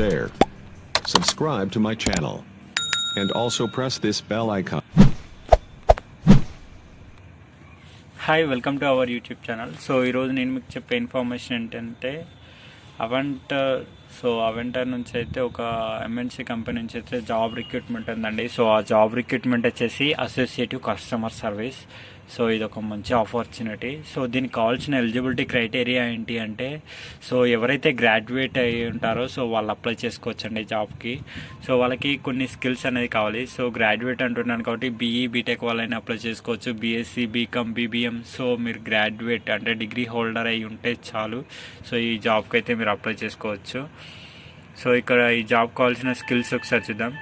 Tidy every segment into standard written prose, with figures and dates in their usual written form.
there. Subscribe to my channel. And also press this bell icon. Hi, welcome to our YouTube channel. So ఈరోజు నేను మీకు చెప్పే information ఏంటంటే అవెంటర్ నుంచి అయితే ఒక ఎంఎన్సీ కంపెనీ నుంచి అయితే జాబ్ రిక్రూట్మెంట్ ఉందండి. సో ఆ జాబ్ రిక్రూట్మెంట్ వచ్చేసి అసోసియేటివ్ కస్టమర్ సర్వీస్. సో ఇది ఒక మంచి ఆపర్చునిటీ. సో దీనికి కావాల్సిన ఎలిజిబిలిటీ క్రైటీరియా ఏంటి అంటే, సో ఎవరైతే గ్రాడ్యుయేట్ అయ్యి ఉంటారో సో వాళ్ళు అప్లై చేసుకోవచ్చండి జాబ్కి. సో వాళ్ళకి కొన్ని స్కిల్స్ అనేది కావాలి. సో గ్రాడ్యుయేట్ అంటున్నాను కాబట్టి బీఈ బీటెక్ వాళ్ళైనా అప్లై చేసుకోవచ్చు, బీఎస్సీ బీకామ్ బీబీఎం. సో మీరు గ్రాడ్యుయేట్ అంటే డిగ్రీ హోల్డర్ అయి ఉంటే చాలు. సో ఈ జాబ్కి అయితే మీరు అప్లై చేసుకోవచ్చు. సో ఇక్కడ ఈ జాబ్ కావాల్సిన స్కిల్స్ ఒకసారి చూద్దాం.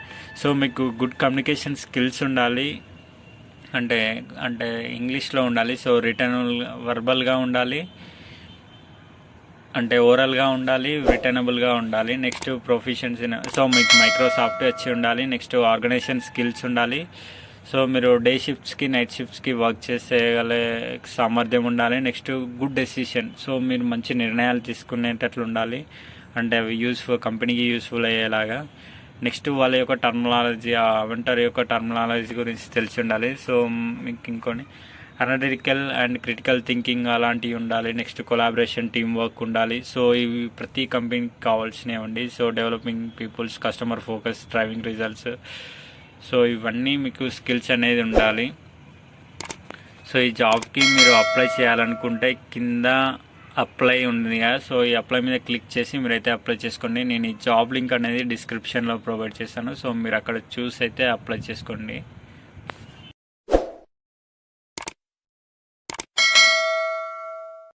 సో మీకు గుడ్ కమ్యూనికేషన్ స్కిల్స్ ఉండాలి, అంటే ఇంగ్లీష్లో ఉండాలి. సో రిటర్న్ వర్బల్గా ఉండాలి, అంటే ఓరల్గా ఉండాలి, రిటర్నబుల్గా ఉండాలి. నెక్స్ట్ ప్రొఫిషియన్సీ, సో మీకు మైక్రోసాఫ్ట్ వచ్చి ఉండాలి. నెక్స్ట్ ఆర్గనైజేషన్ స్కిల్స్ ఉండాలి. సో మీరు డే షిఫ్ట్స్కి నైట్ షిఫ్ట్స్కి వర్క్ చేసేగల సామర్థ్యం ఉండాలి. నెక్స్ట్ గుడ్ డెసిషన్, సో మీరు మంచి నిర్ణయాలు తీసుకునేటట్లు ఉండాలి, అంటే అవి కంపెనీకి యూస్ఫుల్ అయ్యేలాగా. నెక్స్ట్ వాళ్ళ యొక్క టర్మినాలజీ, అవెంటర్ యొక్క టర్మినాలజీ గురించి తెలిసి ఉండాలి. సో మీకు ఇంకొని అనలిటికల్ అండ్ క్రిటికల్ థింకింగ్ అలాంటివి ఉండాలి. నెక్స్ట్ కొలాబరేషన్, టీమ్ వర్క్ ఉండాలి. సో ఇవి ప్రతి కంపెనీకి కావాల్సినవి అండి. So developing peoples, customer focus, driving results, so ఇవన్నీ మీకు స్కిల్స్ అనేది ఉండాలి. సో ఈ జాబ్కి మీరు అప్లై చేయాలనుకుంటే కింద అప్లై ఉంది కదా, సో ఈ అప్లై మీద క్లిక్ చేసి మీరైతే అప్లై చేసుకోండి. నేను ఈ జాబ్ లింక్ అనేది డిస్క్రిప్షన్లో ప్రొవైడ్ చేశాను. సో మీరు అక్కడ చూసి అయితే అప్లై చేసుకోండి.